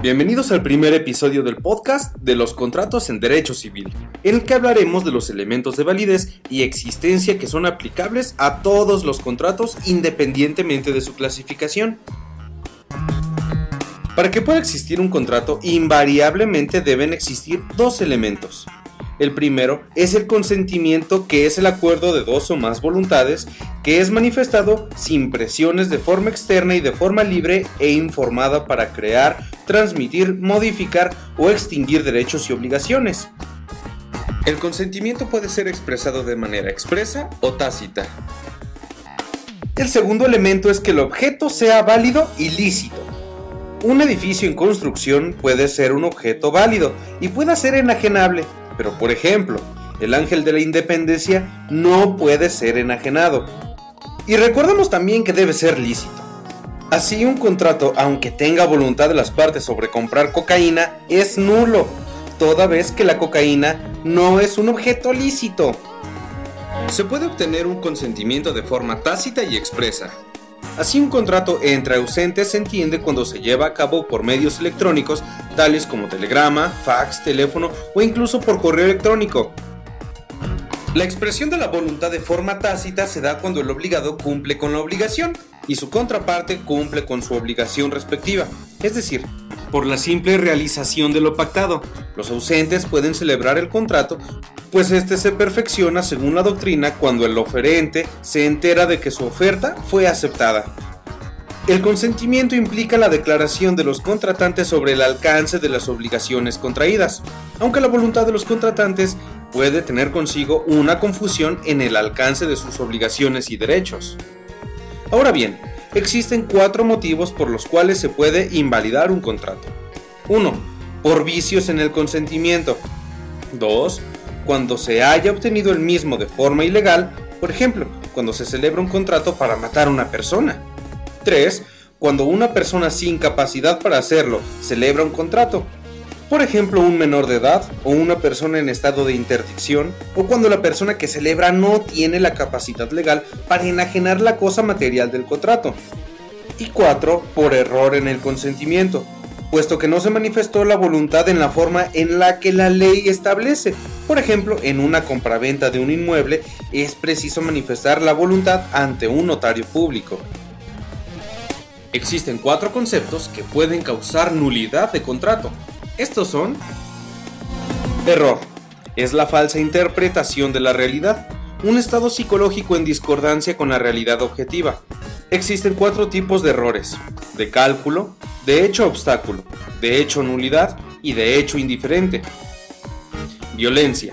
Bienvenidos al primer episodio del podcast de los contratos en derecho civil, en el que hablaremos de los elementos de validez y existencia que son aplicables a todos los contratos independientemente de su clasificación. Para que pueda existir un contrato, invariablemente deben existir dos elementos. El primero es el consentimiento, que es el acuerdo de dos o más voluntades, que es manifestado sin presiones de forma externa y de forma libre e informada para crear, transmitir, modificar o extinguir derechos y obligaciones. El consentimiento puede ser expresado de manera expresa o tácita. El segundo elemento es que el objeto sea válido y lícito. Un edificio en construcción puede ser un objeto válido y puede ser enajenable. Pero, por ejemplo, el Ángel de la Independencia no puede ser enajenado. Y recordemos también que debe ser lícito. Así, un contrato, aunque tenga voluntad de las partes sobre comprar cocaína, es nulo, toda vez que la cocaína no es un objeto lícito. Se puede obtener un consentimiento de forma tácita y expresa. Así, un contrato entre ausentes se entiende cuando se lleva a cabo por medios electrónicos, tales como telegrama, fax, teléfono o incluso por correo electrónico. La expresión de la voluntad de forma tácita se da cuando el obligado cumple con la obligación y su contraparte cumple con su obligación respectiva, es decir, por la simple realización de lo pactado. Los ausentes pueden celebrar el contrato, pues este se perfecciona según la doctrina cuando el oferente se entera de que su oferta fue aceptada. El consentimiento implica la declaración de los contratantes sobre el alcance de las obligaciones contraídas, aunque la voluntad de los contratantes puede tener consigo una confusión en el alcance de sus obligaciones y derechos. Ahora bien, existen 4 motivos por los cuales se puede invalidar un contrato. 1. Por vicios en el consentimiento. 2. Cuando se haya obtenido el mismo de forma ilegal, por ejemplo, cuando se celebra un contrato para matar a una persona. 3. Cuando una persona sin capacidad para hacerlo celebra un contrato, por ejemplo, un menor de edad o una persona en estado de interdicción, o cuando la persona que celebra no tiene la capacidad legal para enajenar la cosa material del contrato. Y 4. Por error en el consentimiento, puesto que no se manifestó la voluntad en la forma en la que la ley establece. Por ejemplo, en una compraventa de un inmueble es preciso manifestar la voluntad ante un notario público. Existen 4 conceptos que pueden causar nulidad de contrato. Estos son: error. Es la falsa interpretación de la realidad, un estado psicológico en discordancia con la realidad objetiva. Existen 4 tipos de errores: de cálculo, de hecho obstáculo, de hecho nulidad y de hecho indiferente. Violencia.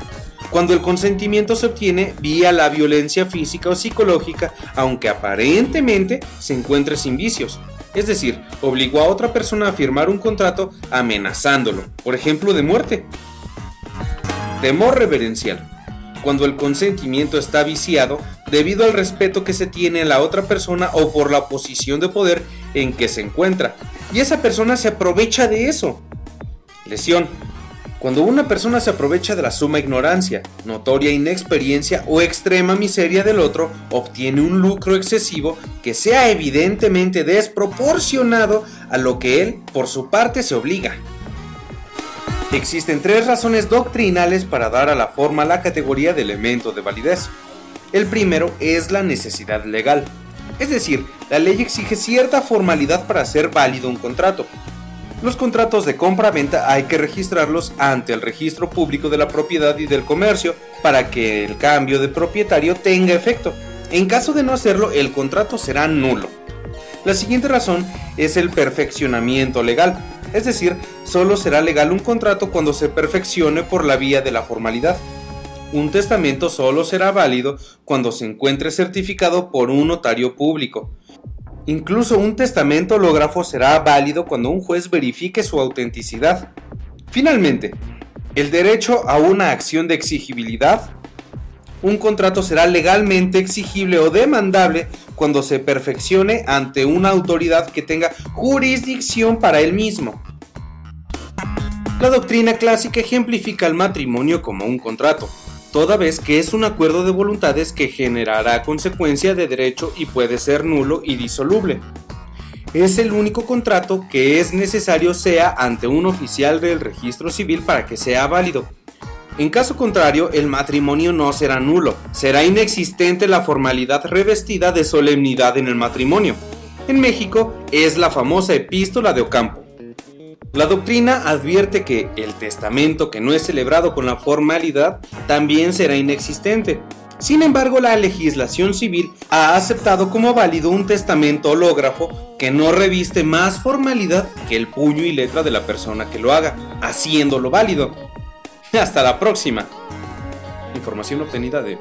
Cuando el consentimiento se obtiene vía la violencia física o psicológica, aunque aparentemente se encuentre sin vicios. Es decir, obligó a otra persona a firmar un contrato amenazándolo, por ejemplo, de muerte. Temor reverencial. Cuando el consentimiento está viciado debido al respeto que se tiene a la otra persona o por la posición de poder en que se encuentra, y esa persona se aprovecha de eso. Lesión. Cuando una persona se aprovecha de la suma ignorancia, notoria inexperiencia o extrema miseria del otro, obtiene un lucro excesivo que sea evidentemente desproporcionado a lo que él, por su parte, se obliga. Existen 3 razones doctrinales para dar a la forma la categoría de elemento de validez. El primero es la necesidad legal, es decir, la ley exige cierta formalidad para hacer válido un contrato. Los contratos de compra-venta hay que registrarlos ante el registro público de la propiedad y del comercio para que el cambio de propietario tenga efecto. En caso de no hacerlo, el contrato será nulo. La siguiente razón es el perfeccionamiento legal, es decir, solo será legal un contrato cuando se perfeccione por la vía de la formalidad. Un testamento solo será válido cuando se encuentre certificado por un notario público. Incluso un testamento hológrafo será válido cuando un juez verifique su autenticidad. Finalmente, el derecho a una acción de exigibilidad. Un contrato será legalmente exigible o demandable cuando se perfeccione ante una autoridad que tenga jurisdicción para él mismo. La doctrina clásica ejemplifica el matrimonio como un contrato, toda vez que es un acuerdo de voluntades que generará consecuencia de derecho y puede ser nulo y disoluble. es el único contrato que es necesario sea ante un oficial del registro civil para que sea válido. En caso contrario, el matrimonio no será nulo, será inexistente la formalidad revestida de solemnidad en el matrimonio. En México es la famosa epístola de Ocampo. La doctrina advierte que el testamento que no es celebrado con la formalidad también será inexistente. Sin embargo, la legislación civil ha aceptado como válido un testamento hológrafo que no reviste más formalidad que el puño y letra de la persona que lo haga, haciéndolo válido. Hasta la próxima. Información obtenida de